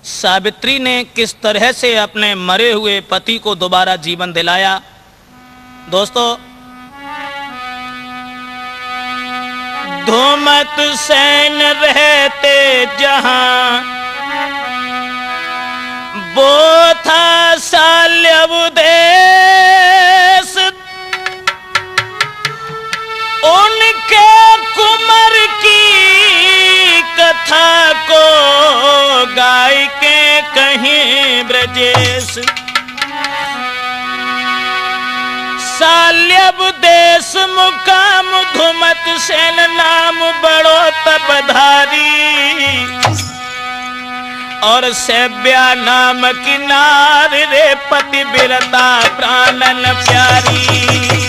सावित्री ने किस तरह से अपने मरे हुए पति को दोबारा जीवन दिलाया। दोस्तों, धूमत सेन रहते जहां वो था शाल्यव देश, उनके कुंवर की कथा को गाय के कहीं ब्रजेश। शाल्यव देश मुकाम धूमत सेन नाम बड़ो तपधारी, और सेव्या नाम की नार रे पतिव्रता प्राणन प्यारी।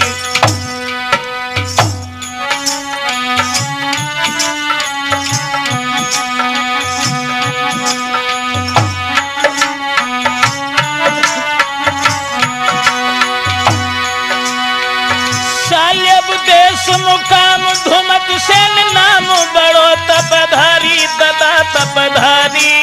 मुकाम धूमत सेन नाम बड़ो तपधारी, ददा तपधारी।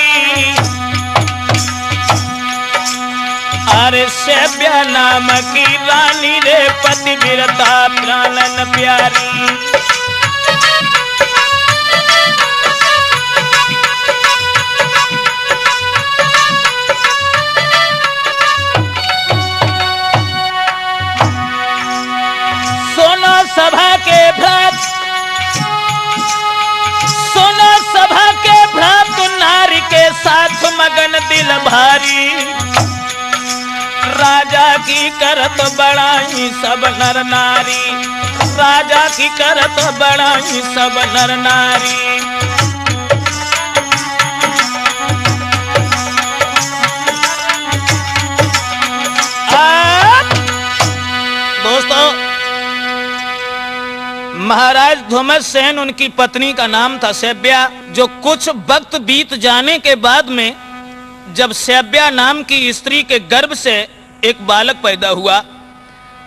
अरे सेव्या नाम की रानी रे पतिव्रता प्राणन प्यारी। सभा के भ्रात, सुनो सभा के भ्रात, नारी के साथ मगन दिल भारी। राजा की करत बड़ाई सब नर नारी, राजा की करत बड़ाई सब नर नारी। दोस्तों, महाराज धूमत सेन, उनकी पत्नी का नाम था सेव्या। जो कुछ वक्त बीत जाने के बाद में जब सेव्या नाम की स्त्री के गर्भ से एक बालक पैदा हुआ,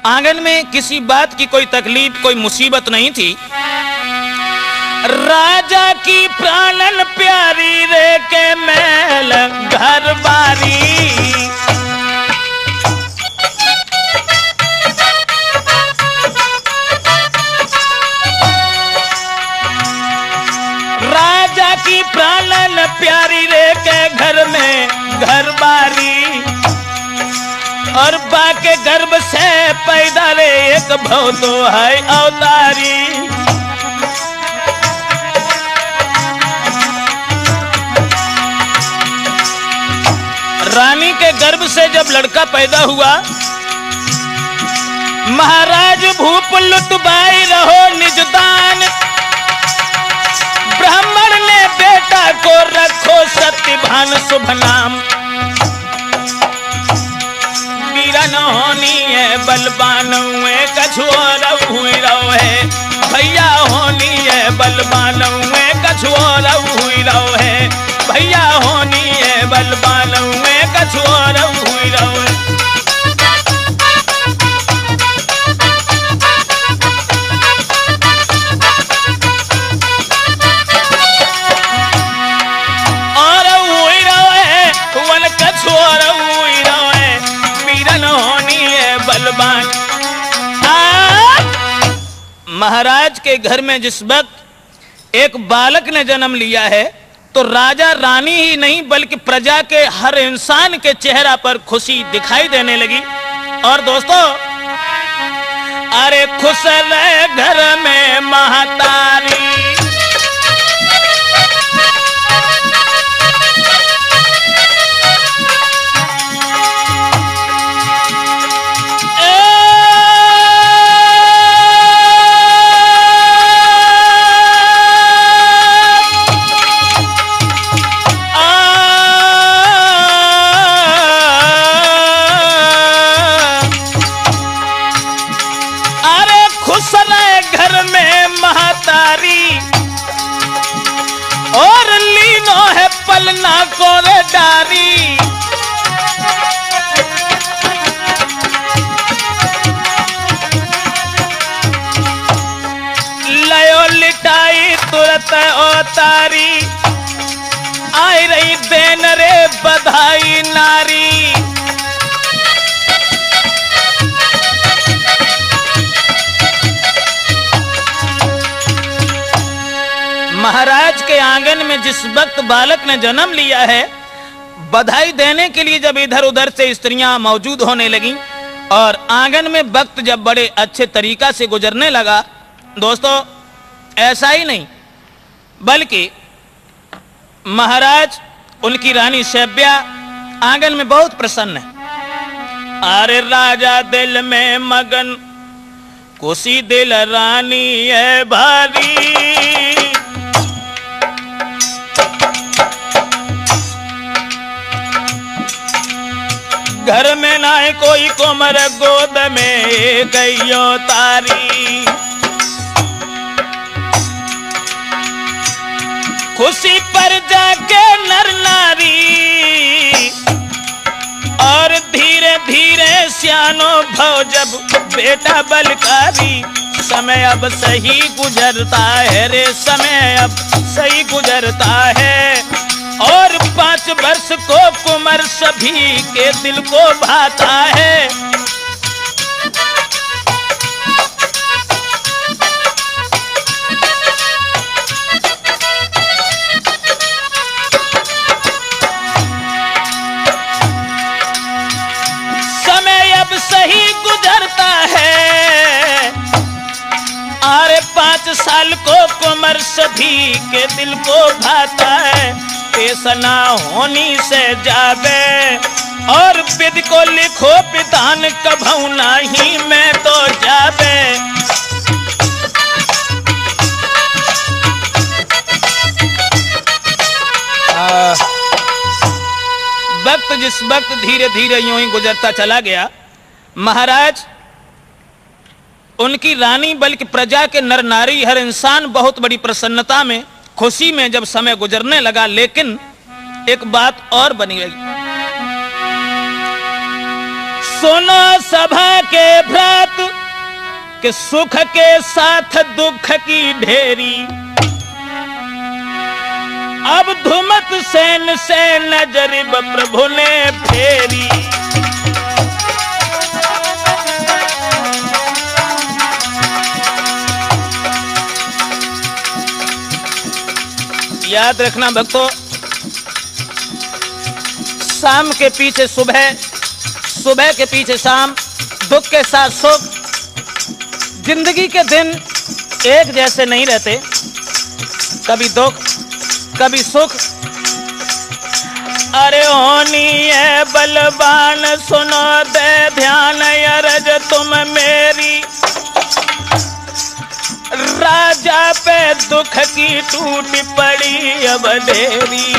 आंगन में किसी बात की कोई तकलीफ, कोई मुसीबत नहीं थी। राजा की प्राणन प्यारी रे के महल घर बारी। की प्राणन प्यारी रे के घर में घर बारी, और बाके गर्भ से पैदा रे एक भव तो है अवतारी। रानी के गर्भ से जब लड़का पैदा हुआ, महाराज भूप लुटबाई रहो निजदान, ब्राह्मण ने बेटा को रखो सत्यभान शुभ नाम। वीरन होनी है बलवान हुए कछुआर हुई रहो है, भैया होनी है बलवान हुए कछुआर हुई रहो है, भैया होनी है बलवान हुए कछुआर हुई रहो है। महाराज के घर में जिस वक्त एक बालक ने जन्म लिया है, तो राजा रानी ही नहीं बल्कि प्रजा के हर इंसान के चेहरा पर खुशी दिखाई देने लगी। और दोस्तों, अरे खुश रहे घर में महतारी, और लीनो है पलना को डारी। लयो लिटाई तुरत ओ तारी, आई रही देन रे बधाई नारी। महाराज के आंगन में जिस वक्त बालक ने जन्म लिया है, बधाई देने के लिए जब इधर उधर से स्त्रियां मौजूद होने लगी और आंगन में वक्त जब बड़े अच्छे तरीका से गुजरने लगा, दोस्तों ऐसा ही नहीं बल्कि महाराज उनकी रानी शैब्या आंगन में बहुत प्रसन्न है। अरे राजा दिल में मगन, खुशी दिल रानी है भारी। घर में ना है कोई कोमर, गोद में गईयो तारी। खुशी पर जाके नर नारी और धीरे धीरे सियानो भव जब बेटा बलकारी। समय अब सही गुजरता है रे, समय अब सही गुजरता है और 5 वर्ष को कुंवर सभी के दिल को भाता है। समय अब सही गुजरता है और 5 साल को कुंवर सभी के दिल को भाता है। पेशना होनी से जावे और विधि को लिखो विधान, कभू नहीं मैं तो जावे। वक्त जिस वक्त धीरे धीरे यूं ही गुजरता चला गया, महाराज उनकी रानी बल्कि प्रजा के नर नारी हर इंसान बहुत बड़ी प्रसन्नता में, खुशी में जब समय गुजरने लगा। लेकिन एक बात और बनी रही। सुनो सभा के भ्रात के सुख के साथ दुख की ढेरी। अब धुमत सेन से नजर प्रभु ने फेरी। याद रखना भक्तों, शाम के पीछे सुबह, सुबह के पीछे शाम, दुख के साथ सुख। जिंदगी के दिन एक जैसे नहीं रहते, कभी दुख कभी सुख। अरे होनी है बलवान, सुनो दे ध्यान अरज तुम मेरी। राजा पे दुख की टूट पड़ी अब ढेरी।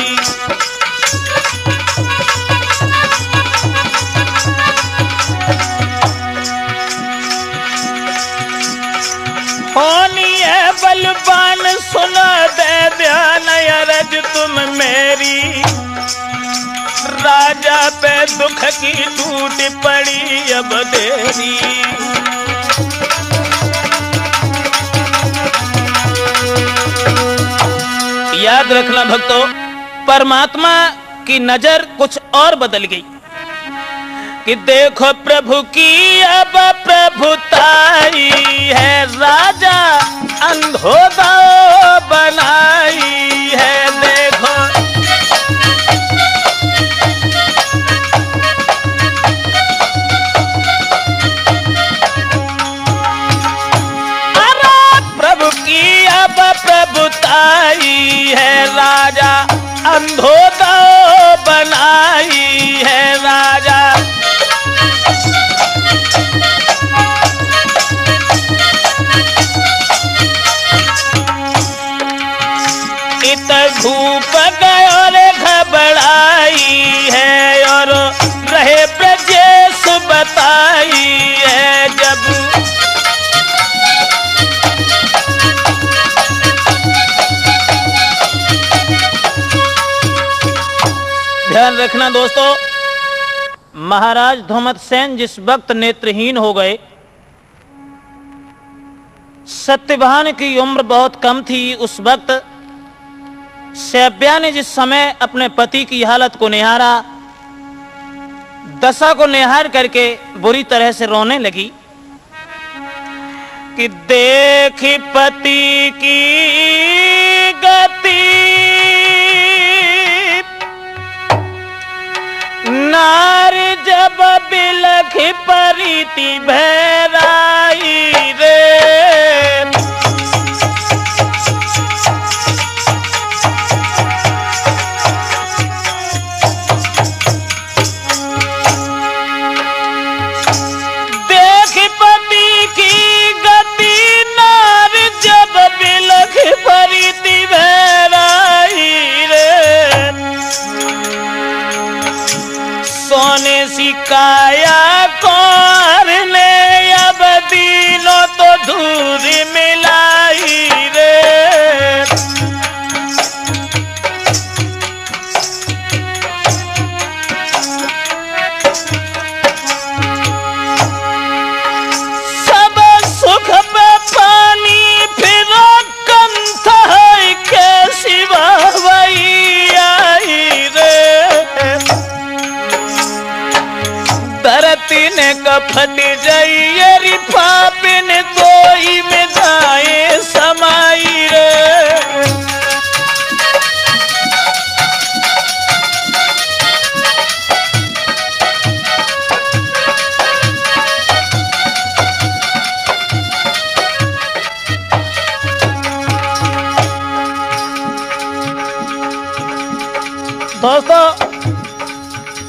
होनी है बलवान, सुना दे ध्यान अरज तुम मेरी। राजा पे दुख की टूट पड़ी अब ढेरी। याद रखना भक्तों, परमात्मा की नजर कुछ और बदल गई कि देखो प्रभु की अब प्रभुताई है। राजा अंधोदा बनाई है, देखो प्रभु की अब प्रभुताई है। राजा अंधोदा बनाई है। राजा इत धूप गयो घबराई है और रहे ब्रजेश बताई है। जब ध्यान रखना दोस्तों, महाराज धुमत सेन जिस वक्त नेत्रहीन हो गए, सत्यवान की उम्र बहुत कम थी। उस वक्त शैब्या ने जिस समय अपने पति की हालत को निहारा, दशा को निहार करके बुरी तरह से रोने लगी कि देख पति की गति नारी जब बिलख परिति भैराई रे। देख पति की गति नारी जब बिलख परिति भैराई रे। सोने सी काया कौर ने अब दिनों तो दूर मिलाई रे। सब सुख पे पानी फिरो कंथ है के सिवा वही आई रे। धरती ने कफट जाइए रिफा बिन कोई में जाए समाई रे। दोस्तों,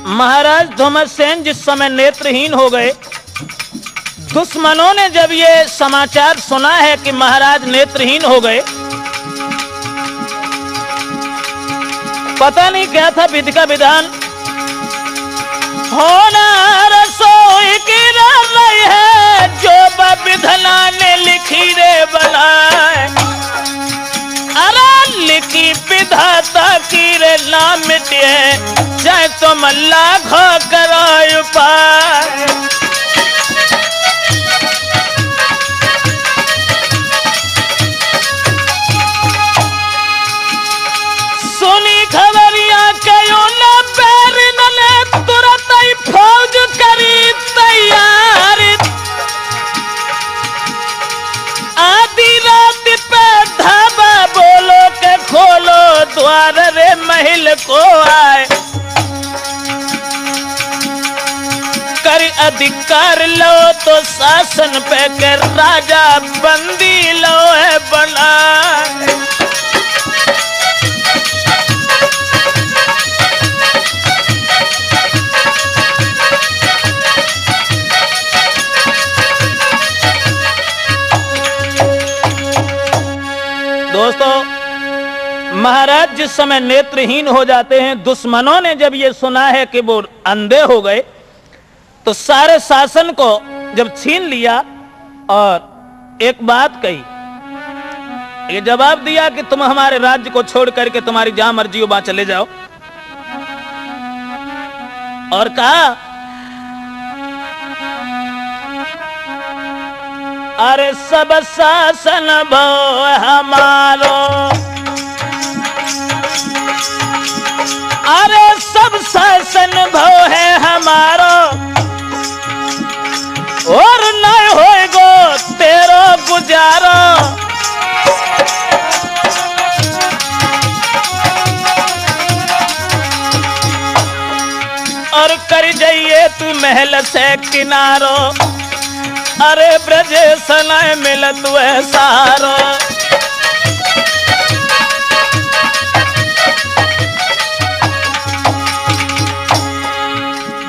महाराज धुम्मसेन जिस समय नेत्रहीन हो गए, दुश्मनों ने जब ये समाचार सुना है कि महाराज नेत्रहीन हो गए, पता नहीं क्या था विधि का विधान। होना रसोई की रही है जो विधना ने लिखी रे बनाए। अरे लिखी विधाता की रे नाम मिटे चाहे तुम लाखों करो उपाय। सुनी खबरिया कयो न पैर न ले तुरंत ही फौज करी तैयार। आधी रात पे ढाबा बोलो के खोलो द्वार रे महल को आए। कर अधिकार लो तो शासन पे कर राजा बंदी लो है बना। दोस्तों, महाराज जिस समय नेत्रहीन हो जाते हैं, दुश्मनों ने जब ये सुना है कि वो अंधे हो गए, तो सारे शासन को जब छीन लिया और एक बात कही, ये जवाब दिया कि तुम हमारे राज्य को छोड़ करके तुम्हारी जहां मर्जी हो वहां चले जाओ। और कहा, अरे सब शासन भव हमारो, अरे सब शासन भव है हमारो, और न होएगो तेरो गुजारो। और कर जाइए तू महल से किनारो, अरे ब्रजेश न मिलत वह सारो।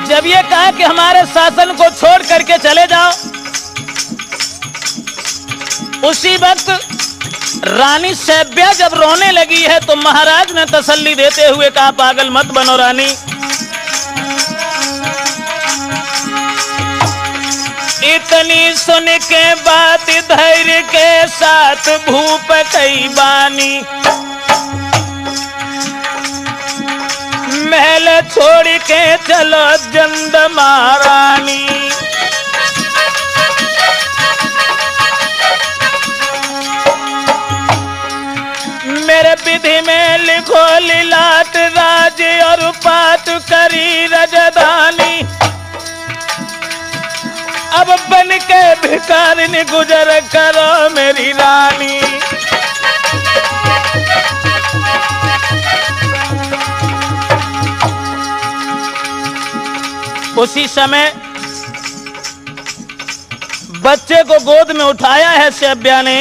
जब ये कहा कि हमारे शासन को छोड़ करके चले जाओ, उसी वक्त रानी सैब्या जब रोने लगी है तो महाराज ने तसल्ली देते हुए कहा, पागल मत बनो रानी, इतनी सुन के बात धैर्य के साथ भूप कई बानी। महल छोड़ के चलो जंद महारानी। मेरे विधि में लिखो लीलाट राज और पात करी रजधानी। अब बन के भिखारिनी गुजर करो मेरी रानी। उसी समय बच्चे को गोद में उठाया है सभ्या ने।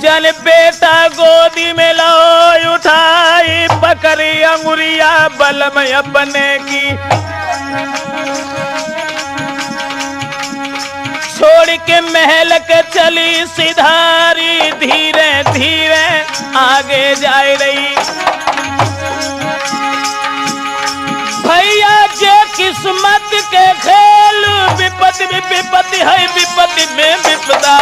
जन बेटा गोदी में लो, उठाई पकड़ी अंगुरिया बलम अपने की। छोड़ के महल के चली सिधारी, धीरे धीरे आगे जा रही। भैया जे किस्मत के खेल, विपत्ति में विपत्ति है, विपत्ति में विपदा।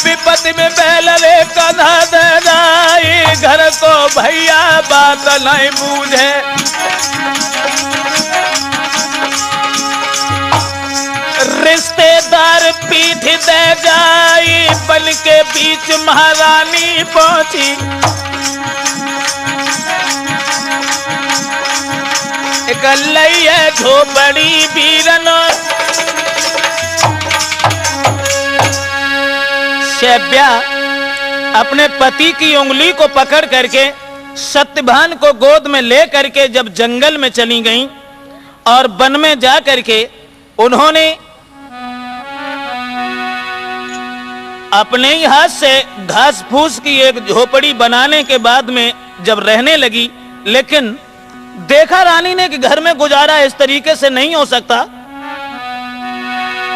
विपत्ति में बैल रे कधा दे जाई, घर को भैया बात नहीं बूझे। रिश्तेदार पीठ दे जाई, बन के बीच महारानी पहुंची। एक लैया झोपड़ी बीरन, सभ्या अपने पति की उंगली को पकड़ करके सत्यभान को गोद में ले करके जब जंगल में चली गईं और वन में जा करके उन्होंने अपने ही हाथ से घास फूस की एक झोपड़ी बनाने के बाद में जब रहने लगी, लेकिन देखा रानी ने कि घर में गुजारा इस तरीके से नहीं हो सकता,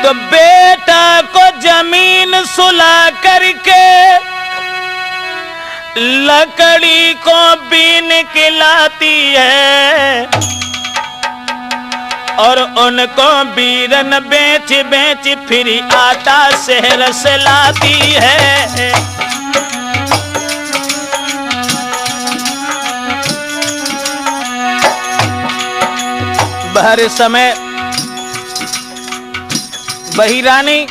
तो बेटा को जमीन सुला करके लकड़ी को बीन के लाती है और उनको बीरन बेच बेच फिर आटा शहर से लाती है। हर समय वही रानी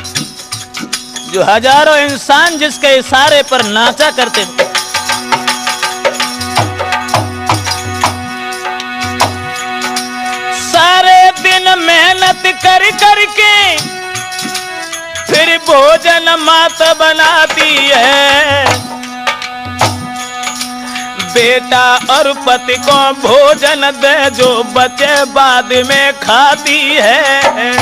जो हजारों इंसान जिसके इशारे पर नाचा करते थे, सारे दिन मेहनत कर करके फिर भोजन मात बनाती है। बेटा और पति को भोजन दे जो बचे बाद में खाती है।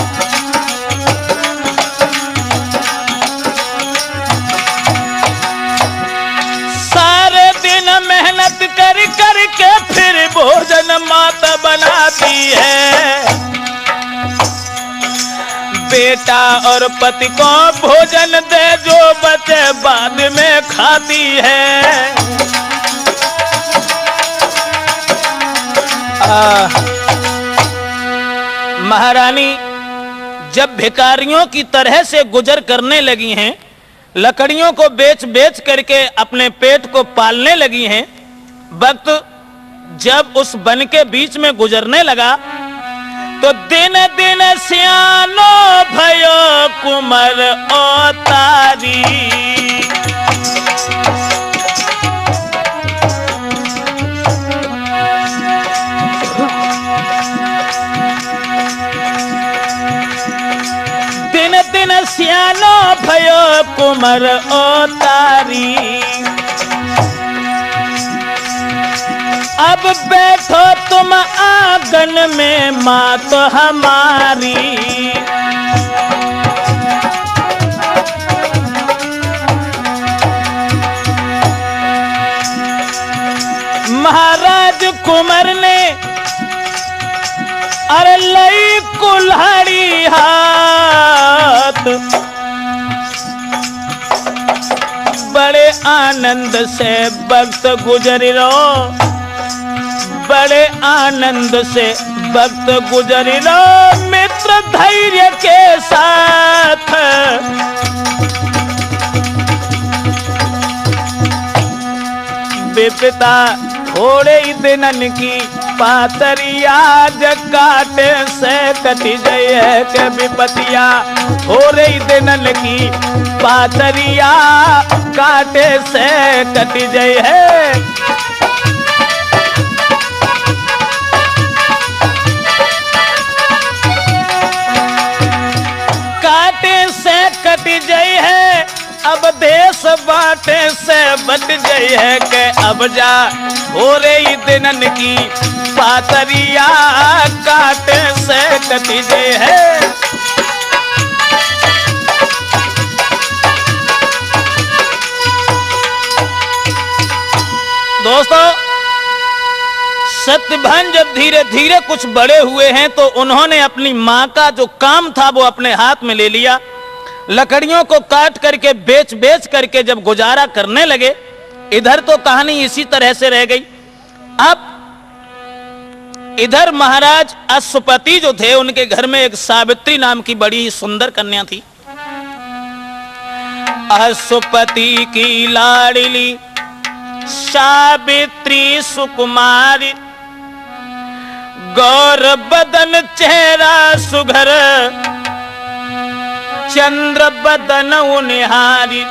सारे दिन मेहनत कर करके फिर भोजन माता बनाती है। बेटा और पति को भोजन दे जो बचे बाद में खाती है। महारानी जब भिखारियों की तरह से गुजर करने लगी हैं, लकड़ियों को बेच बेच करके अपने पेट को पालने लगी हैं, वक्त जब उस वन के बीच में गुजरने लगा तो दिन दिन सियानो भयो कुमर ओतारी। सियानो भयो कुमर ओतारी। अब बैठो तुम आंगन में मात हमारी। महाराज कुंवर ने अरे लई कुल्हाड़ी हाथ, बड़े आनंद से वक्त गुजरो, बड़े आनंद से वक्त गुजरो मित्र धैर्य के साथ। विपदा थोड़े ही दिनन की पातरिया काटे से कटी जाए के विपतिया। थोड़े ही दिनन की पातरिया काटे से कटी जाए। अब देश बाटे से बट गई है के अब जा हो रही दिनन की पातरिया काटे से कटी गई है। दोस्तों, सत्यभान जब धीरे धीरे कुछ बड़े हुए हैं तो उन्होंने अपनी मां का जो काम था वो अपने हाथ में ले लिया। लकड़ियों को काट करके बेच बेच करके जब गुजारा करने लगे, इधर तो कहानी इसी तरह से रह गई। अब इधर महाराज अश्वपति जो थे, उनके घर में एक सावित्री नाम की बड़ी ही सुंदर कन्या थी। अश्वपति की लाडली सावित्री सुकुमारी, गौर बदन चेहरा सुघर चंद्र बदन उनिहारी,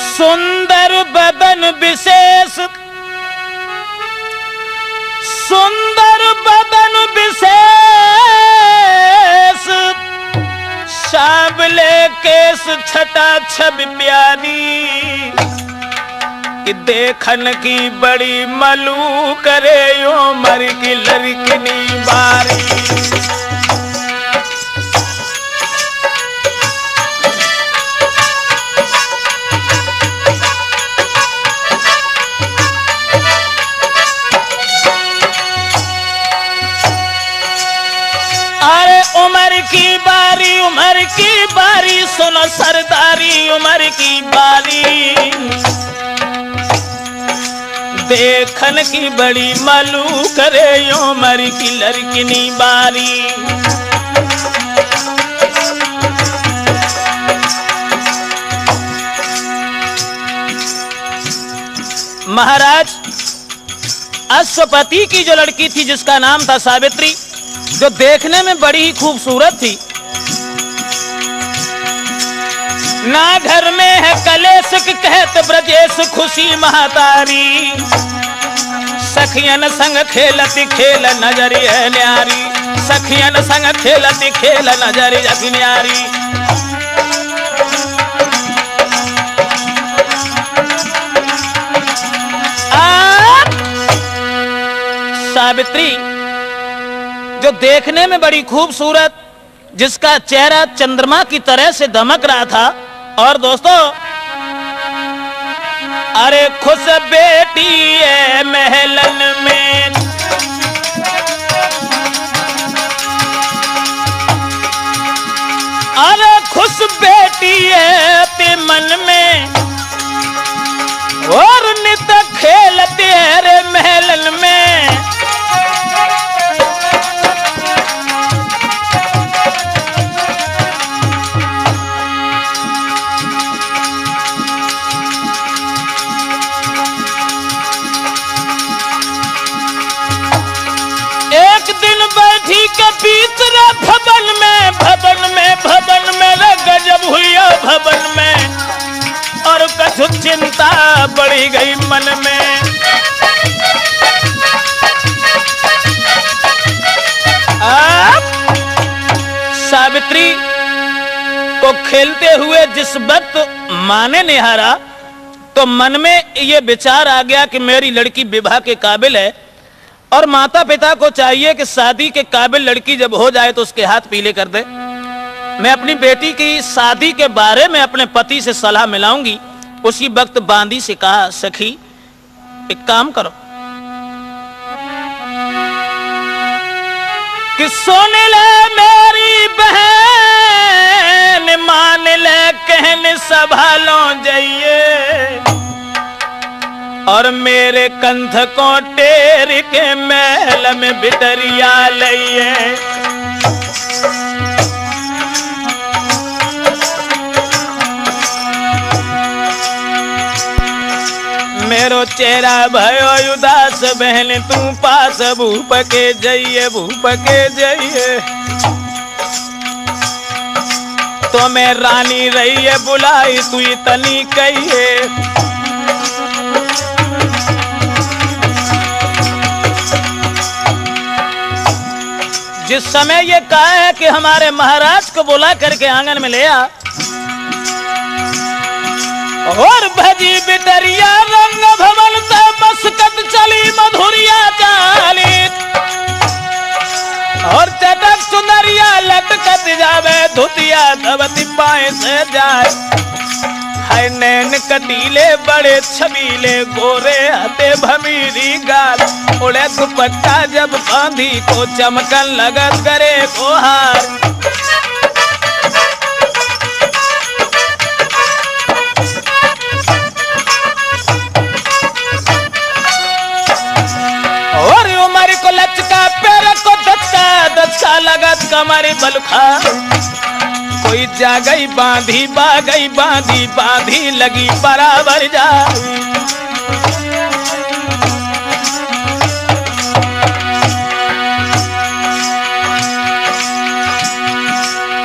सुंदर बदन विशेष, सुंदर बदन विशेष, साबले केस छटा छवि प्यारी, कि देखन की बड़ी मलू करे यो मर की लड़कनी बारी। अरे उमर की बारी, उमर की बारी, सुनो सरदारी उमर की बारी, देखन की बड़ी मालू करे यो मर की लड़किनी बारी। महाराज अश्वपति की जो लड़की थी जिसका नाम था सावित्री, जो देखने में बड़ी ही खूबसूरत थी, ना घर में है कलेश कहत ब्रजेश खुशी महतारी, सखियन संग खेलती खेल नजरी है न्यारी, सखियन संग खेलती खेल नजरी जगी न्यारी। सावित्री जो देखने में बड़ी खूबसूरत, जिसका चेहरा चंद्रमा की तरह से दमक रहा था। और दोस्तों, अरे खुश बेटी है महलन में, अरे खुश बेटी है ते मन में, और नित खेलते रे महलन में। बैठी के भीतर भवन में, भवन में, भवन में गजब हुआ भवन में, और कछु चिंता बढ़ी गई मन में। सावित्री को खेलते हुए जिस वक्त मां ने निहारा तो मन में ये विचार आ गया कि मेरी लड़की विवाह के काबिल है, और माता पिता को चाहिए कि शादी के काबिल लड़की जब हो जाए तो उसके हाथ पीले कर दे। मैं अपनी बेटी की शादी के बारे में अपने पति से सलाह मिलाऊंगी। उसी वक्त बांदी से कहा, सखी एक काम करो कि सुन ले मेरी बहन, मान ले कहन संभालो जाइए, और मेरे कंध को टेर के महल में बिटरिया लइए। मेरो चेहरा भयो उदास बहन, तू पास भूप के जाइए, भूप के जाइए। तो मैं रानी रहिए बुलाई, तू इतनी कहिए। जिस समय ये कहा है कि हमारे महाराज को बुला करके आंगन में ले आ, और भजी बिटरिया रंग भवन से मस्कत चली मधुरिया चाली और चटक सुंदरिया लटकत जावे धुतिया धवती पाए से जाए हाय नैन कटीले बड़े छबीले गोरे हते भमीरी गाल उड़े दुपट्टा जब बांधी को चमकन लगत करे को हार और उमर को लचका पैर को दचका दचका लगत कमर बलखा कोई जा गई बांधी बांधी बांधी लगी बराबर जाई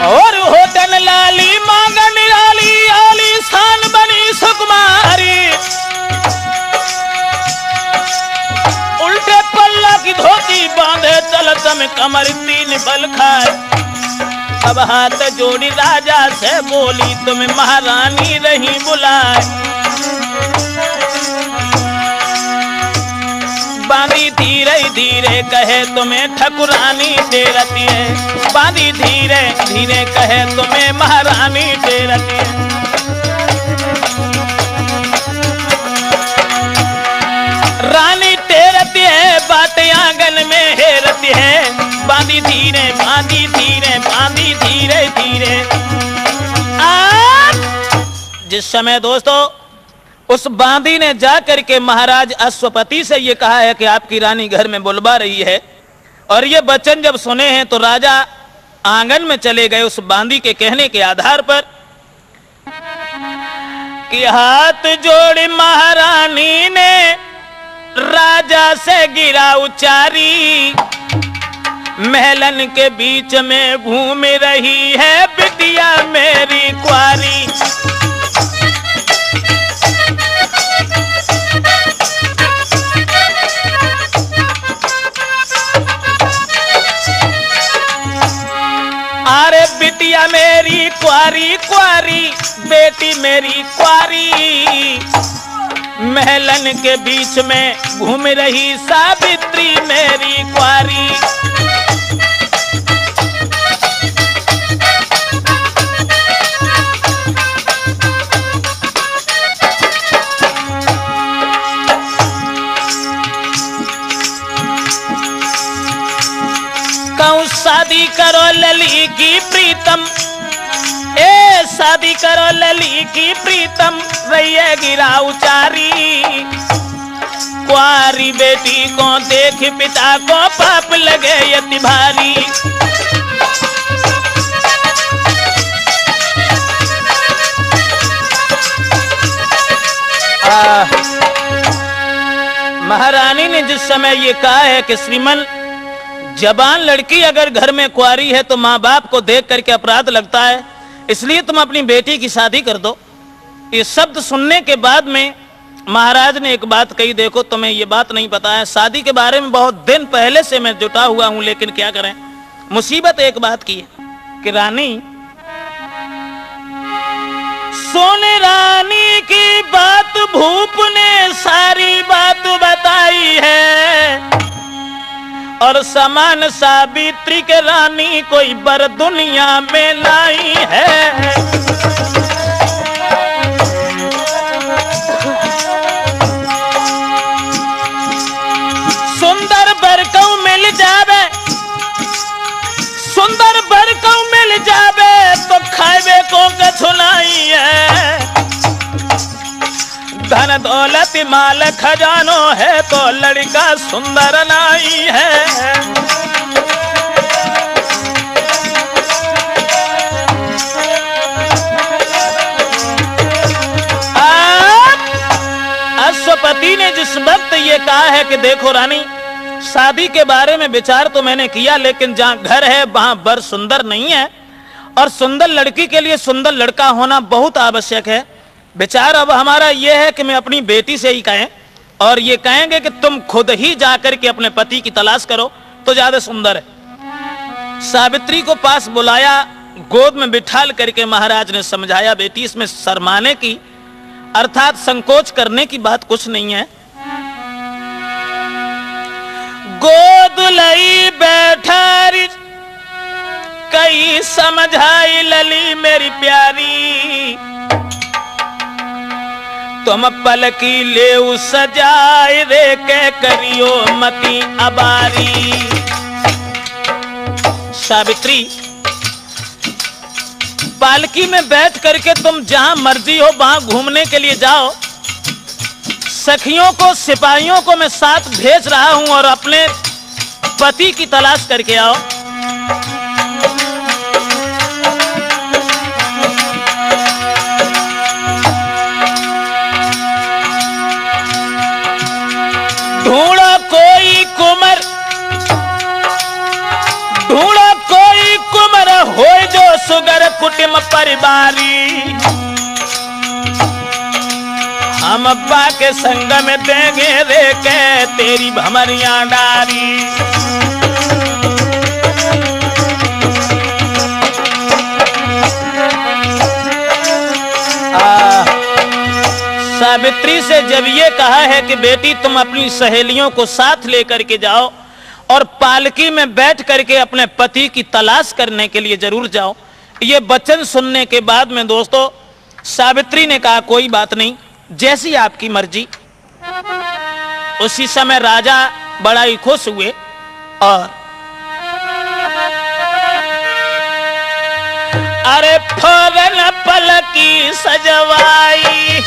और होटल लाली मांगन लाली आली शान बनी सुकुमारी उल्टे पल्ला की धोती बांधे चलत में कमर तीन बल खाए अब हाथ जोड़ी राजा से बोली तुम्हें महारानी रही बुलाए बांधी धीरे धीरे कहे तुम्हें ठकुरानी डेरती है बांधी धीरे धीरे कहे तुम्हें महारानी डेरती है रानी टेरती है बातें आंगन में हेरती है बांधी धीरे बांधी धीरे बांधी धीरे धीरे जिस समय दोस्तों उस बांधी ने जाकर के महाराज अश्वपति से ये कहा है कि आपकी रानी घर में बुलवा रही है और ये वचन जब सुने हैं तो राजा आंगन में चले गए उस बांधी के कहने के आधार पर कि हाथ जोड़ी महारानी ने राजा से गिरा उचारी महलन के बीच में घूम रही है बिटिया मेरी कुआरी अरे बिटिया मेरी कुआरी कुआरी बेटी मेरी कुआरी महलन के बीच में घूम रही सावित्री मेरी कुआरी कहूँ शादी करो लली की प्रीतम ए शादी करो लली की प्रीतम रैया गिरा उचारी कुआरी बेटी को देख पिता को पाप लगे यति भारी महारानी ने जिस समय ये कहा है कि श्रीमन जवान लड़की अगर घर में कुआरी है तो माँ बाप को देख करके अपराध लगता है इसलिए तुम अपनी बेटी की शादी कर दो ये शब्द सुनने के बाद में महाराज ने एक बात कही देखो तुम्हें ये बात नहीं पता है शादी के बारे में बहुत दिन पहले से मैं जुटा हुआ हूं लेकिन क्या करें मुसीबत एक बात की है कि रानी सोने रानी की बात भूप ने सारी बात बताई है और समान सावित्री के रानी कोई बर दुनिया में लाई है सुंदर बर को मिल जावे सुंदर बर को मिल जावे तो खावे को कछुलाई है धन दौलत माल खजानो है तो लड़का सुंदर नाई है अश्वपति ने जिस वक्त ये कहा है कि देखो रानी शादी के बारे में विचार तो मैंने किया लेकिन जहां घर है वहां बर सुंदर नहीं है और सुंदर लड़की के लिए सुंदर लड़का होना बहुत आवश्यक है विचार अब हमारा यह है कि मैं अपनी बेटी से ही कहें और ये कहेंगे कि तुम खुद ही जाकर के अपने पति की तलाश करो तो ज्यादा सुंदर है सावित्री को पास बुलाया गोद में बिठाल करके महाराज ने समझाया बेटी इसमें शर्माने की अर्थात संकोच करने की बात कुछ नहीं है। गोद लई बैठारी कई समझाई लली मेरी प्यारी, तुम पलकी ले सजाए रे के करियो मती अबारी। सावित्री, पालकी में बैठ करके तुम जहां मर्जी हो वहां घूमने के लिए जाओ। सखियों को, सिपाहियों को मैं साथ भेज रहा हूं और अपने पति की तलाश करके आओ। ढूंढो कोई कुंवर, ढूंढो कोई कुंवर हो जो सुगर कुटुंब परिवारी, हम अब्बा के संग में देंगे रे के तेरी भमरियां डारी। सावित्री से जब ये कहा है कि बेटी तुम अपनी सहेलियों को साथ लेकर के जाओ और पालकी में बैठ करके अपने पति की तलाश करने के लिए जरूर जाओ, ये वचन सुनने के बाद में दोस्तों सावित्री ने कहा कोई बात नहीं, जैसी आपकी मर्जी। उसी समय राजा बड़ा ही खुश हुए और अरे फौरन पलकी सजवाई,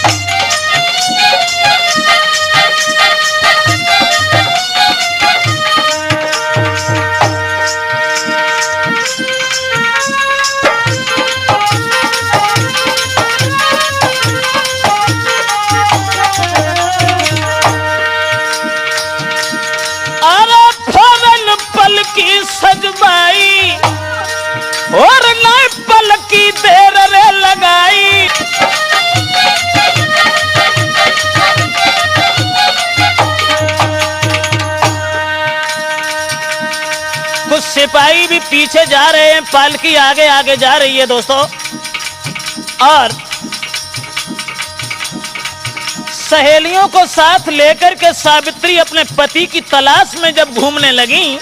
पलकी सजवाई और नए पलकी देर रे लगाई। कुछ सिपाही भी पीछे जा रहे हैं, पालकी आगे आगे जा रही है दोस्तों। और सहेलियों को साथ लेकर के सावित्री अपने पति की तलाश में जब घूमने लगी,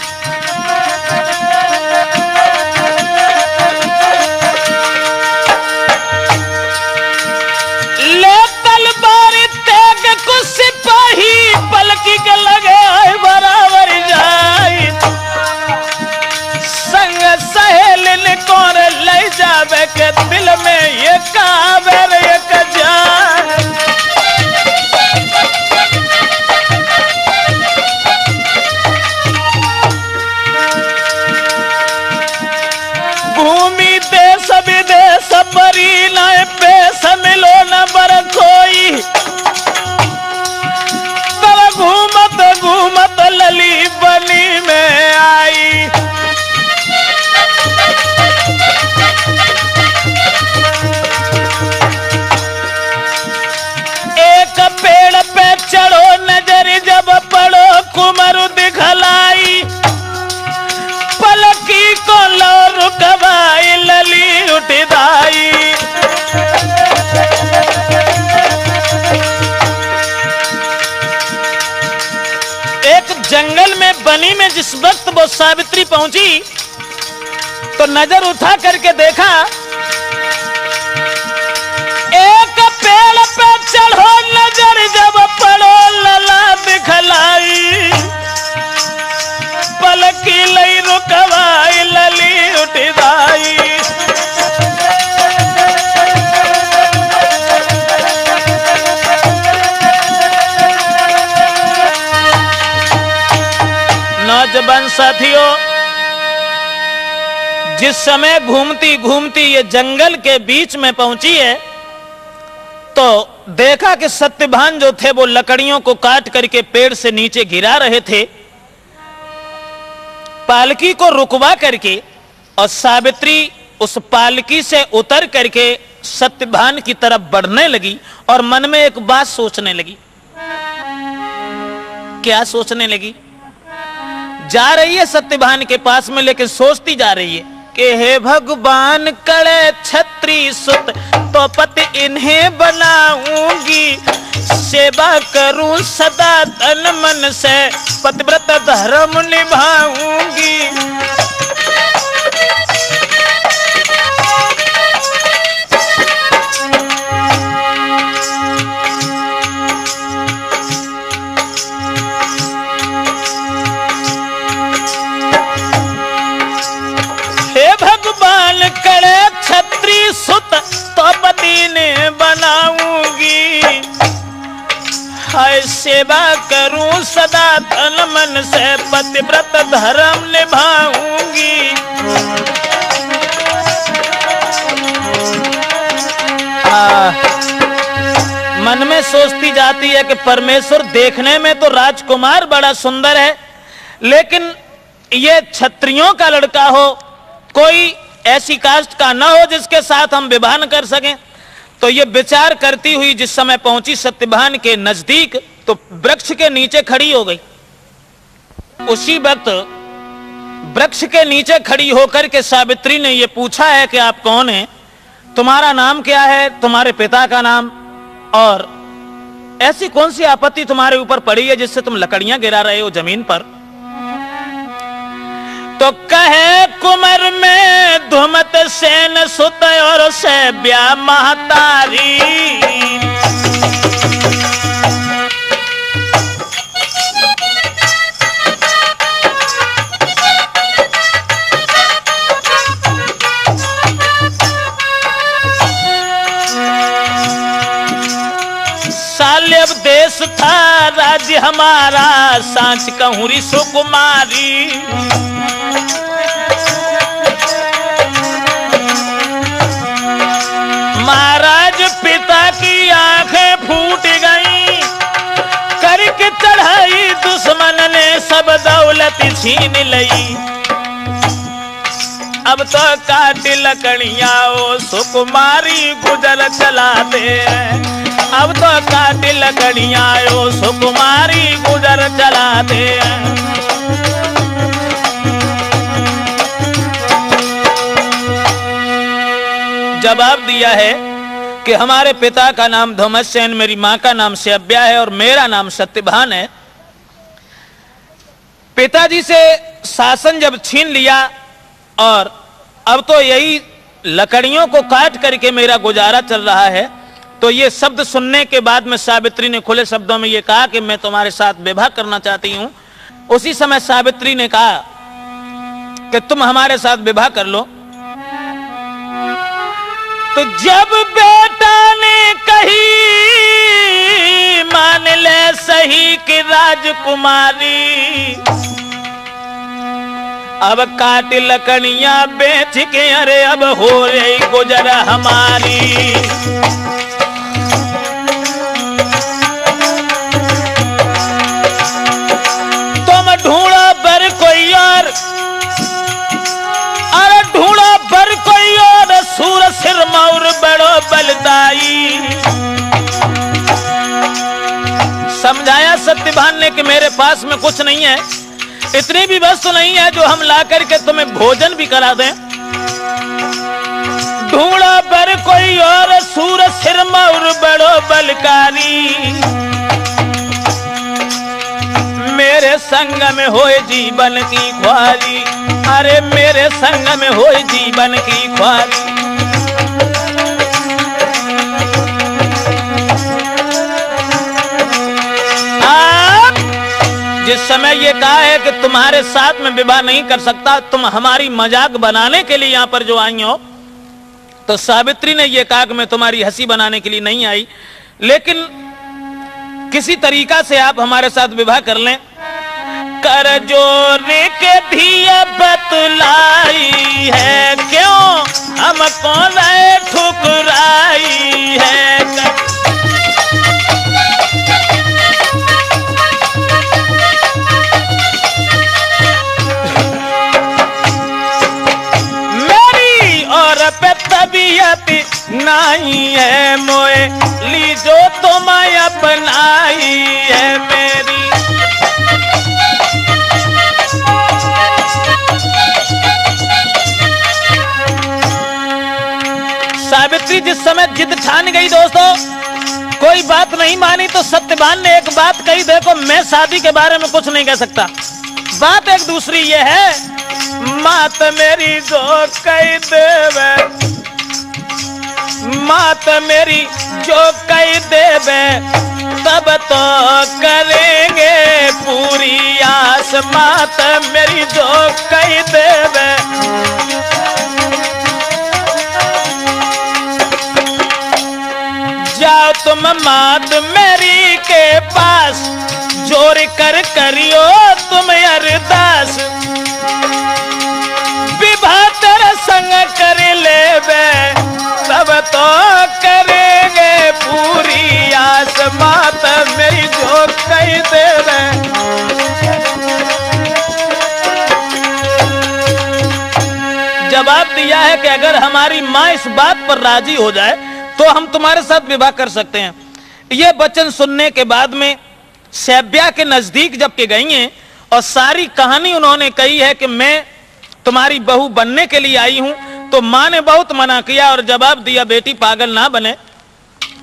ले तलवार तेग को सिपाही पलकी के लगे आए बराबर जाए, संग सहेलिन कौन ले जावे के दिल में ये काबर एक जान। भूमि देश विदेश बरी न पेश मिलो न बर कोई, तब घूमत घूमत लली बनी में आई। एक पेड़ पे चढ़ो नजर जब पड़ो कुमरु दिखलाई, पलकी को लो रुकवाई लली उठदाई। एक जंगल में बनी में जिस वक्त वो सावित्री पहुंची तो नजर उठा करके देखा, एक पेड़ पे चढ़ो नजर जब पड़ो लला दिखलाई, पलकी लई रुकवाई लली उठदाई। नौजवान साथियों, जिस समय घूमती घूमती ये जंगल के बीच में पहुंची है तो देखा कि सत्यभान जो थे वो लकड़ियों को काट करके पेड़ से नीचे गिरा रहे थे। पालकी को रुकवा करके और सावित्री उस पालकी से उतर करके सत्यभान की तरफ बढ़ने लगी और मन में एक बात सोचने लगी। क्या सोचने लगी? जा रही है सत्यभान के पास में, लेकिन सोचती जा रही है कि हे भगवान कड़े छत्री सुत तो पति इन्हें बनाऊंगी, सेवा करूं सदा तन मन से पतिव्रत धर्म निभाऊंगी। कड़े छत्री सुत तो पति ने बनाऊंगी, हाय सेवा करूं सदा तन मन से पतिव्रत धर्म निभाऊंगी। मन में सोचती जाती है कि परमेश्वर देखने में तो राजकुमार बड़ा सुंदर है, लेकिन ये क्षत्रियों का लड़का हो, कोई ऐसी कास्ट का ना हो जिसके साथ हम विवाह न कर सकें। तो ये विचार करती हुई जिस समय पहुंची सत्यभान के नजदीक, तो वृक्ष के नीचे खड़ी हो गई। उसी वक्त वृक्ष के नीचे खड़ी होकर के सावित्री ने ये पूछा है कि आप कौन हैं, तुम्हारा नाम क्या है, तुम्हारे पिता का नाम, और ऐसी कौन सी आपत्ति तुम्हारे ऊपर पड़ी है जिससे तुम लकड़ियां गिरा रहे हो जमीन पर। तो कहे कुमर में धुमत सेन सुत और सैब्या महतारी, साल्यव देश था राज्य हमारा, सांच कहूरी सुकुमारी। महाराज पिता की आंखें फूट गईं, करके चढ़ाई दुश्मन ने सब दौलत छीन लई। अब तो काट लकड़ियां ओ सुकुमारी गुजर चलाते हैं, अब तो काट लकड़ियां ओ सुकुमारी गुजर चलाते हैं। जवाब दिया है कि हमारे पिता का नाम धूमसेन, मेरी मां का नाम सैब्या है और मेरा नाम सत्यभान है। पिताजी से शासन जब छीन लिया और अब तो यही लकड़ियों को काट करके मेरा गुजारा चल रहा है, तो ये शब्द सुनने के बाद में सावित्री ने खुले शब्दों में ये कहा कि मैं तुम्हारे साथ विवाह करना चाहती हूं। उसी समय सावित्री ने कहा कि तुम हमारे साथ विवाह कर लो। तो जब बेटा ने कही मान ले सही कि राजकुमारी, अब काट लकड़ियां बेच के अरे अब हो रही गुजर हमारी। तुम ढूंढो बर कोई और, अरे ढूंढो बर कोई और, सूर सिर मौर बड़ो बलदाई। समझाया सत्यभान ने कि मेरे पास में कुछ नहीं है, इतनी भी वस्तु नहीं है जो हम ला करके तुम्हें भोजन भी करा दें। ढूंढा पर कोई और, सूर सिर मौर बड़ो बलकारी। मेरे संग में होए जीवन की ख्वारी, अरे मेरे संग में होए जीवन की ख्वारी। जिस समय ये कहा है कि तुम्हारे साथ में विवाह नहीं कर सकता, तुम हमारी मजाक बनाने के लिए यहां पर जो आई हो, तो सावित्री ने यह कहा कि मैं तुम्हारी हंसी बनाने के लिए नहीं आई, लेकिन किसी तरीका से आप हमारे साथ विवाह कर लें। कर जोर के धिया बतलाई है, क्यों हमको नए ठुकराई है। तबीयत नहीं है मोए ली जो तुम अपनाई है मेरी। जिस समय जिद ठान गई दोस्तों, कोई बात नहीं मानी, तो सत्यवान ने एक बात कही, देखो मैं शादी के बारे में कुछ नहीं कह सकता, बात एक दूसरी ये है, मात मेरी जो कही देवे, मात मेरी जो कही देवे, तब तो करेंगे पूरी आस, मात मेरी जो कही देवे। जाओ तुम मात मेरी के पास, जोर कर करियो तुम अरदास, विवाह तेरा संग कर लेवे, तब तो करेंगे पूरी आस, मात मेरी जो कही देवे। जवाब दिया है कि अगर हमारी माँ इस बात पर राजी हो जाए तो हम तुम्हारे साथ विवाह कर सकते हैं। यह वचन सुनने के बाद में सैब्या के नजदीक जब के गई हैं और सारी कहानी उन्होंने कही है कि मैं तुम्हारी बहू बनने के लिए आई हूं, तो मां ने बहुत मना किया और जवाब दिया, बेटी पागल ना बने,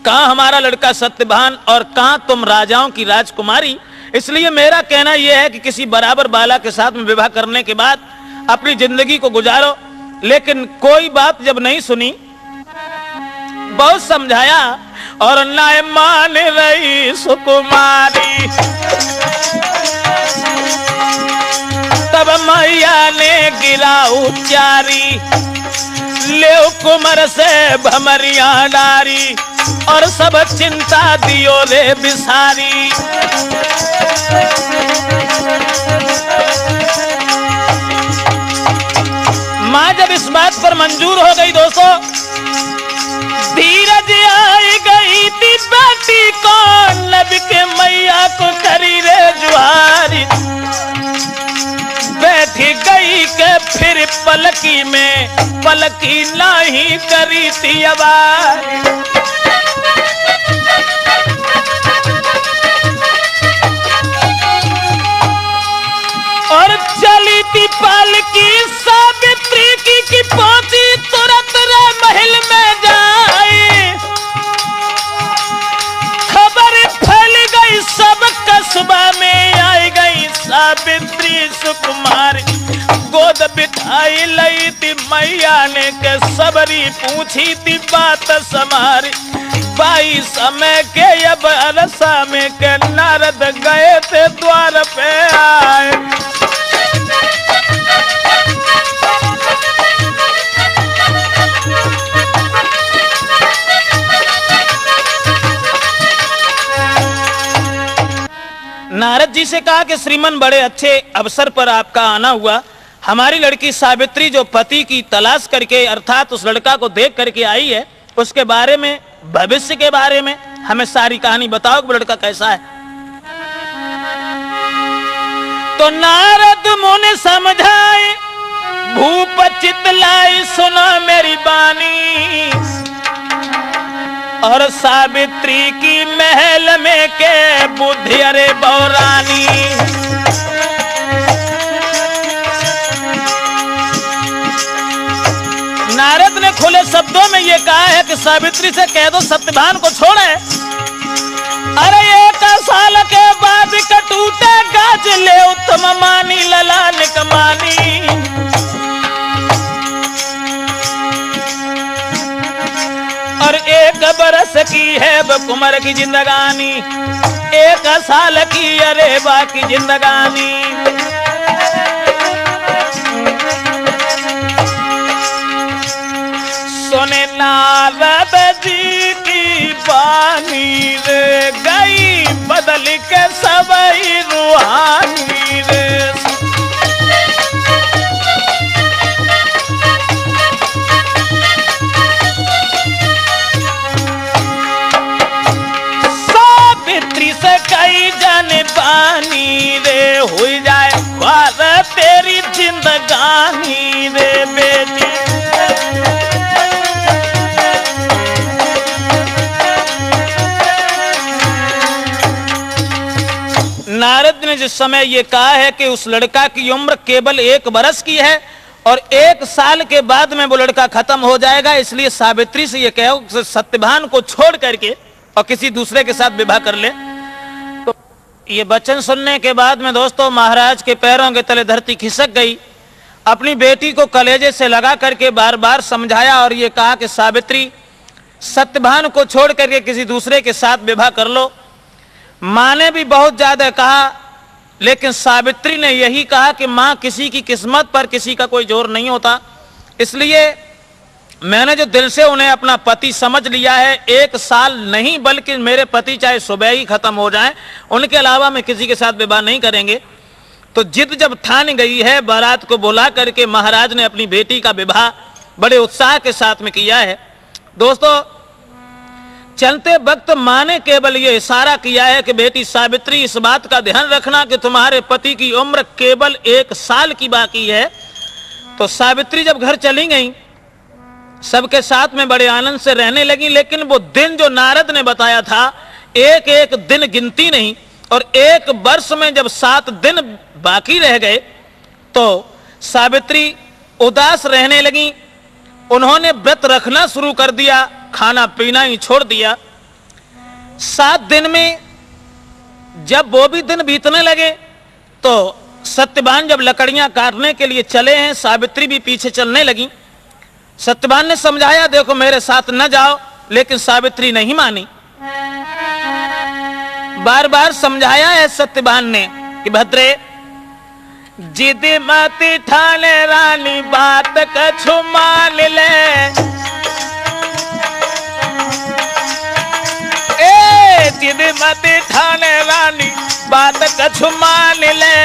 कहां हमारा लड़का सत्यवान और कहां तुम राजाओं की राजकुमारी, इसलिए मेरा कहना यह है कि किसी बराबर बाला के साथ में विवाह करने के बाद अपनी जिंदगी को गुजारो। लेकिन कोई बात जब नहीं सुनी, बहुत समझाया और ना मान रही सुकुमारी, तब मैया ने गिरा उच्चारी, ले कुमर से भमरिया डारी, और सब चिंता दियो रे बिसारी। मां जब इस बात पर मंजूर हो गई दोस्तों, धीरज आई गई थी बेटी को, नबी के मैया को करी रे जुहारी, बैठ गई के फिर पलकी में, पलकी नहीं करी थी आवाज, और चली थी पालकी सावित्री की पहुंची तुरंत रे महल में जाए, खबर फैल गई सब कस्बा में, आई गई सावित्री सुकुमारी, गोद बिठाई लई थी मैया ने के सबरी पूछी थी बात समारी, बाई समय के अब अरसा में के नारद गए थे द्वार पे आए, नारद जी से कहा कि श्रीमन बड़े अच्छे अवसर पर आपका आना हुआ, हमारी लड़की सावित्री जो पति की तलाश करके अर्थात उस लड़का को देख करके आई है, उसके बारे में, भविष्य के बारे में हमें सारी कहानी बताओ कि वो लड़का कैसा है। तो नारद मुनि समझाए, भूप चितलाई सुनो मेरी बानी, और सावित्री की महल में के बुद्धि अरे बौरानी, नारद ने खुले शब्दों में यह कहा है कि सावित्री से कह दो सत्यवान को छोड़े, अरे 1 साल के बाद कटूटे गाज ले उत्तम मानी ललान कमानी, और 1 बरस की है कुमर की जिंदगानी, 1 साल की अरे बाकी जिंदगानी, सुने नारद जी की बानी रे, गई बदल के सबई रूहानी रे, से कई जाने पानी रे, हुई जाए ख्वार तेरी जिंदगानी रे बेटी, नारद ने जिस समय ये कहा है कि उस लड़का की उम्र केवल 1 बरस की है और 1 साल के बाद में वो लड़का खत्म हो जाएगा, इसलिए सावित्री से ये कहो कि सत्यभान को छोड़ करके और किसी दूसरे के साथ विवाह कर ले। तो ये वचन सुनने के बाद में दोस्तों महाराज के पैरों के तले धरती खिसक गई। अपनी बेटी को कलेजे से लगा करके बार बार समझाया और ये कहा कि सावित्री, सत्यभान को छोड़ करके किसी दूसरे के साथ विवाह कर लो। मां ने भी बहुत ज्यादा कहा, लेकिन सावित्री ने यही कहा कि मां, किसी की किस्मत पर किसी का कोई जोर नहीं होता, इसलिए मैंने जो दिल से उन्हें अपना पति समझ लिया है, 1 साल नहीं बल्कि मेरे पति चाहे सुबह ही खत्म हो जाएं, उनके अलावा मैं किसी के साथ विवाह नहीं करेंगे। तो जिद जब ठान गई है, बारात को बुला करके महाराज ने अपनी बेटी का विवाह बड़े उत्साह के साथ में किया है। दोस्तों चलते वक्त मां ने केवल ये इशारा किया है कि बेटी सावित्री, इस बात का ध्यान रखना कि तुम्हारे पति की उम्र केवल 1 साल की बाकी है। तो सावित्री जब घर चली गई, सबके साथ में बड़े आनंद से रहने लगी, लेकिन वो दिन जो नारद ने बताया था, एक एक दिन गिनती नहीं, और 1 वर्ष में जब 7 दिन बाकी रह गए तो सावित्री उदास रहने लगी। उन्होंने व्रत रखना शुरू कर दिया, खाना पीना ही छोड़ दिया। 7 दिन में जब वो भी दिन बीतने लगे तो सत्यभान जब लकड़ियां काटने के लिए चले हैं, सावित्री भी पीछे चलने लगी। सत्यभान ने समझाया, देखो मेरे साथ न जाओ, लेकिन सावित्री नहीं मानी। बार बार समझाया है सत्यभान ने कि भद्रे, जिद मत ठाने रानी, बात कछु मान ले। जिद मत ठाने रानी, बात कछु मान ले।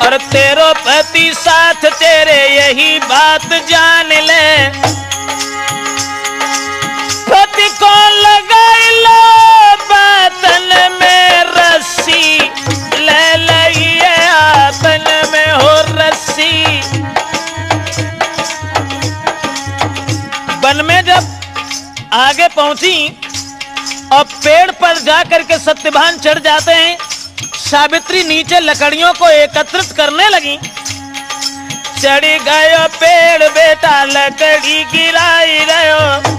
और तेरो पति साथ तेरे, यही बात जान ले। पति को लगाई लो बातन में रस्सी, ले लइए आतन में हो रस्सी। वन में जब आगे पहुंची और पेड़ पर जाकर के सत्यभान चढ़ जाते हैं, सावित्री नीचे लकड़ियों को एकत्रित करने लगी। चढ़ी गयो पेड़ बेटा, लकड़ी गिराई रहो।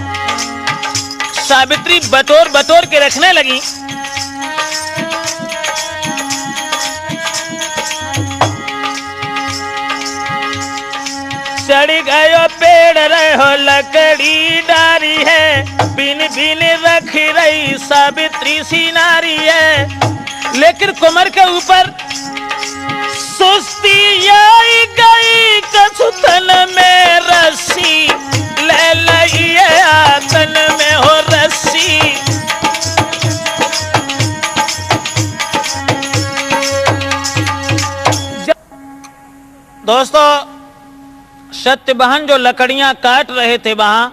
सावित्री बटोर बटोर के रखने लगी। चढ़ी गयो पेड़ रहो, लकड़ी डारी है, बिन बिन रख रही सावित्री सी नारी है। लेकिन कमर के ऊपर सुस्ती आई गई, कसुतन में रस्सी, ले लइए आतन में हो रस्सी। दोस्तों सत्यभान जो लकड़ियां काट रहे थे, वहां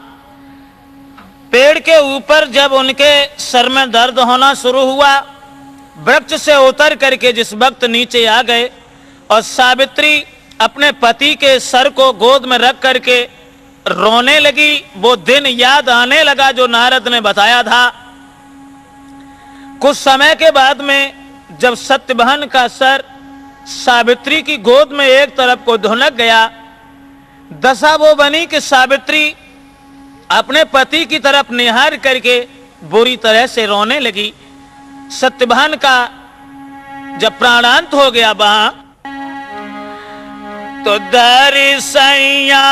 पेड़ के ऊपर जब उनके सर में दर्द होना शुरू हुआ, वृक्ष से उतर करके जिस वक्त नीचे आ गए और सावित्री अपने पति के सर को गोद में रख करके रोने लगी, वो दिन याद आने लगा जो नारद ने बताया था। कुछ समय के बाद में जब सत्यभान का सर सावित्री की गोद में एक तरफ को धुनक गया, दशा वो बनी कि सावित्री अपने पति की तरफ निहार करके बुरी तरह से रोने लगी। सत्यभान का जब प्राणांत हो गया वहां, तो दरिसैया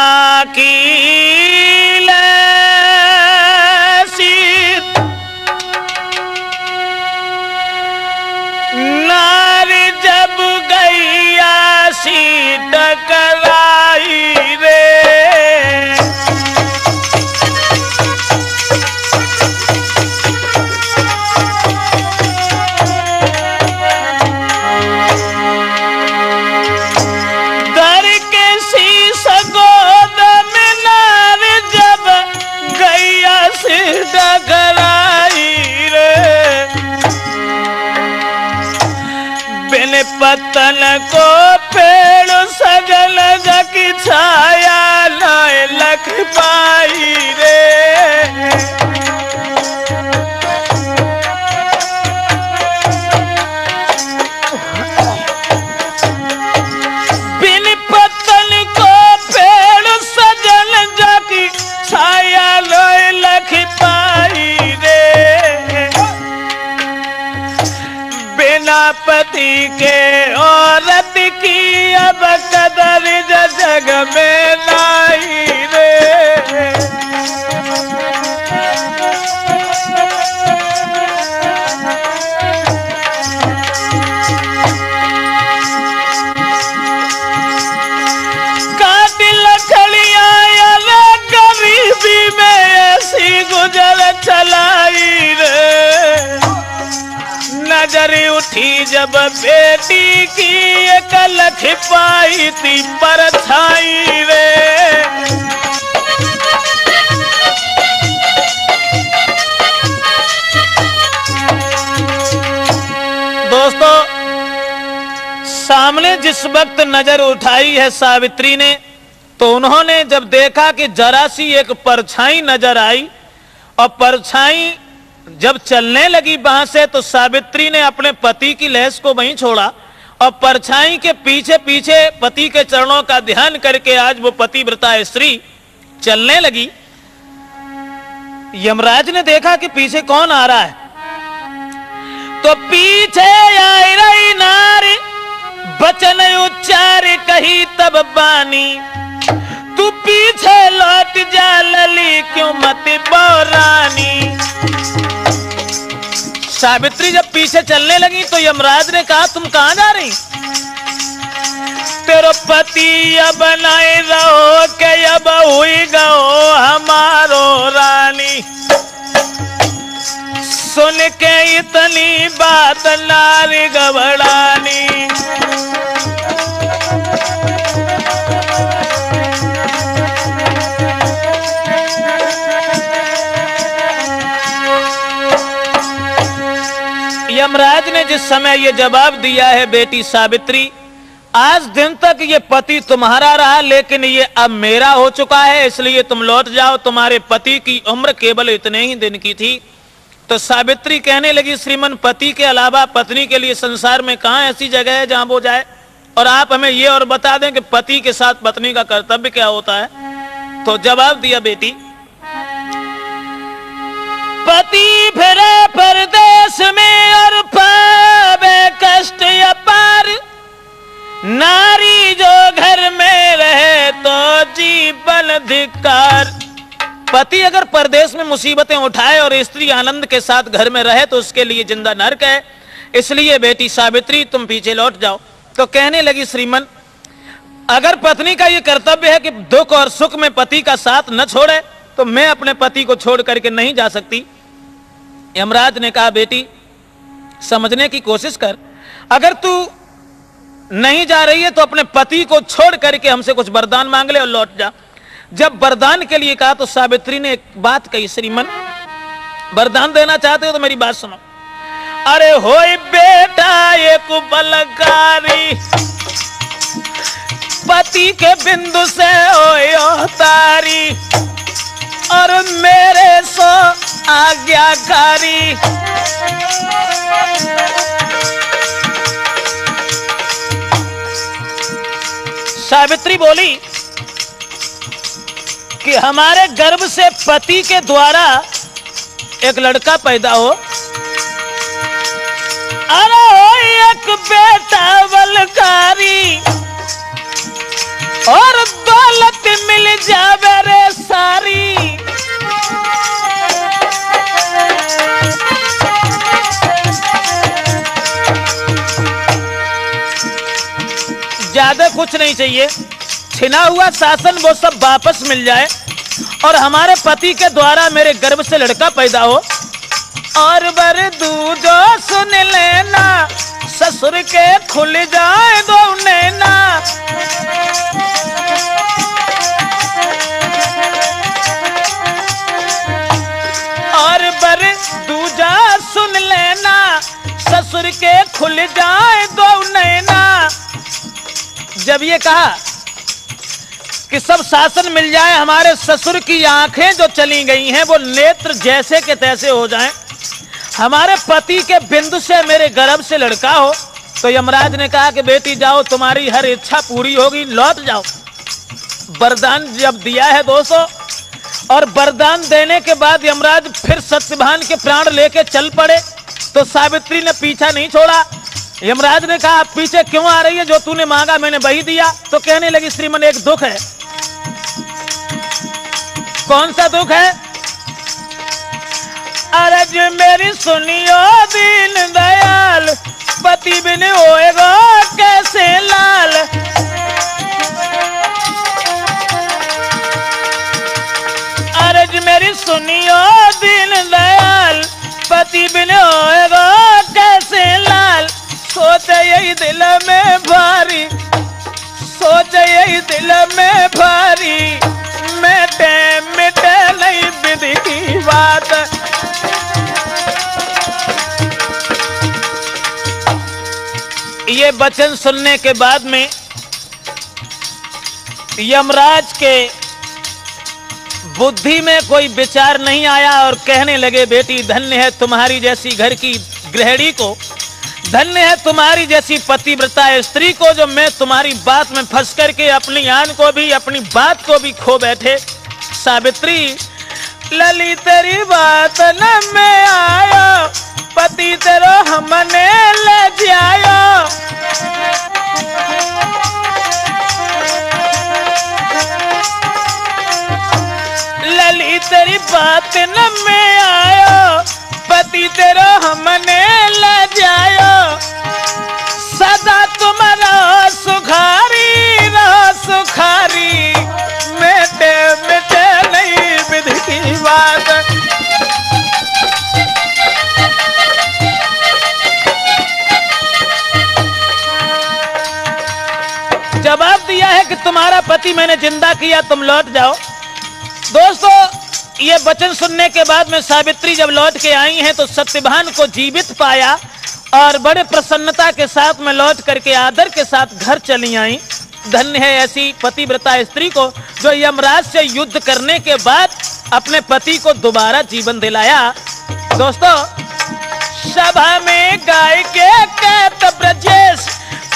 की सीत नारी जब गैया सी टकराई रे। पतन को पेड़ सजल जकी छाया लाए लख पाई रे। पति के औरत की अब कदर जग में नाई रे। गुजर चलाई रे। नजर उठी जब बेटी की एक लख पाई थी परछाई रे। दोस्तों, सामने जिस वक्त नजर उठाई है सावित्री ने, तो उन्होंने जब देखा कि जरा सी एक परछाई नजर आई और परछाई जब चलने लगी वहां से, तो सावित्री ने अपने पति की लहस को वहीं छोड़ा और परछाई के पीछे पीछे पति के चरणों का ध्यान करके आज वो पतिव्रता स्त्री चलने लगी। यमराज ने देखा कि पीछे कौन आ रहा है, तो पीछे आई रही नारी वचन उच्चार कही तब बानी, तू पीछे लौट जा लली क्यों मत बोरानी। सावित्री जब पीछे चलने लगी तो यमराज ने कहा तुम कहां जा रही? तेरो पति अब नहीं रहो के अब हुई गो हमारो रानी। सुन के इतनी बात नारी घबरानी। यमराज ने जिस समय ये जवाब दिया है, बेटी सावित्री, आज दिन तक ये पति तुम्हारा रहा लेकिन ये अब मेरा हो चुका है, इसलिए तुम लौट जाओ। तुम्हारे पति की उम्र केवल इतने ही दिन की थी। तो सावित्री कहने लगी, श्रीमन, पति के अलावा पत्नी के लिए संसार में कहां ऐसी जगह है जहां वो जाए? और आप हमें ये और बता दें कि पति के साथ पत्नी का कर्तव्य क्या होता है। तो जवाब दिया, बेटी, पति फिरे परदेश में और पावे कष्ट अपार, नारी जो घर में रहे तो जीवन धिक्कार। पति अगर परदेश में मुसीबतें उठाए और स्त्री आनंद के साथ घर में रहे तो उसके लिए जिंदा नरक है। इसलिए बेटी सावित्री तुम पीछे लौट जाओ। तो कहने लगी, श्रीमन, अगर पत्नी का ये कर्तव्य है कि दुख और सुख में पति का साथ न छोड़े तो मैं अपने पति को छोड़ करके नहीं जा सकती। यमराज ने कहा, बेटी समझने की कोशिश कर, अगर तू नहीं जा रही है तो अपने पति को छोड़ करके हमसे कुछ वरदान मांग ले और लौट जा। जब वरदान के लिए कहा तो सावित्री ने एक बात कही, श्रीमन, वरदान देना चाहते हो तो मेरी बात सुनो। अरे होई बेटा एक बलकारी, पति के बिंदु से होयो तारी, और मेरे सो आज्ञाकारी। सावित्री बोली कि हमारे गर्भ से पति के द्वारा एक लड़का पैदा हो, अरे एक बेटा बलकारी, और दौलत मिल जावे रे सारी। ज्यादा कुछ नहीं चाहिए, छिना हुआ शासन वो सब वापस मिल जाए और हमारे पति के द्वारा मेरे गर्भ से लड़का पैदा हो, और बर दूजो सुन लेना, ससुर के खुल जाए दो नैना। और बर दूजा सुन लेना, ससुर के खुल जाए दो नैना। जब ये कहा कि सब शासन मिल जाए, हमारे ससुर की आंखें जो चली गई हैं वो नेत्र जैसे के तैसे हो जाएं, हमारे पति के बिंदु से मेरे गर्भ से लड़का हो, तो यमराज ने कहा कि बेटी जाओ, तुम्हारी हर इच्छा पूरी होगी, लौट जाओ। वरदान जब दिया है दोस्तों, और वरदान देने के बाद यमराज फिर सत्यभान के प्राण लेके चल पड़े, तो सावित्री ने पीछा नहीं छोड़ा। यमराज ने कहा, पीछे क्यों आ रही है? जो तूने मांगा मैंने वही दिया। तो कहने लगी, श्रीमन एक दुख है। कौन सा दुख है? अरज मेरी सुनियो दीन दयाल, पति बिन होएगा कैसे लाल। अरज मेरी सुनियो दीन दयाल, पति बिन होएगा कैसे लाल। सोचे यही दिल में भारी, सोचे यही दिल में भारी, मिटे मिटे नहीं विधि की बात। ये वचन सुनने के बाद में यमराज के बुद्धि में कोई विचार नहीं आया और कहने लगे, बेटी धन्य है तुम्हारी जैसी घर की गृहिणी को, धन्य है तुम्हारी जैसी पतिव्रता स्त्री को, जो मैं तुम्हारी बात में फंस करके अपनी आन को भी अपनी बात को भी खो बैठे। सावित्री, लली तेरी बात न में आयो, पति तेरो हमने ले जायो। लली तेरी बात न में आयो, पति तेरो हमने ले जायो। सदा तुम्हारा सुखारी रहो सुखारी, मिटे मिटे नहीं विधि की बात। जवाब दिया है कि तुम्हारा पति मैंने जिंदा किया, तुम लौट जाओ। दोस्तों, ये वचन सुनने के बाद में सावित्री जब लौट के आई हैं तो सत्यभान को जीवित पाया और बड़े प्रसन्नता के साथ में लौट करके आदर के साथ घर चली आई। धन्य है ऐसी पतिव्रता स्त्री को जो यमराज से युद्ध करने के बाद अपने पति को दोबारा जीवन दिलाया। दोस्तों, सभा में गाय के कहत ब्रजेश,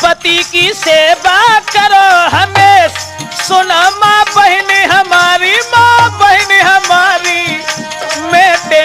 पति की सेवा करो हमेश। सुना माँ बहन हमारी, माँ बहन हमारी, मेटे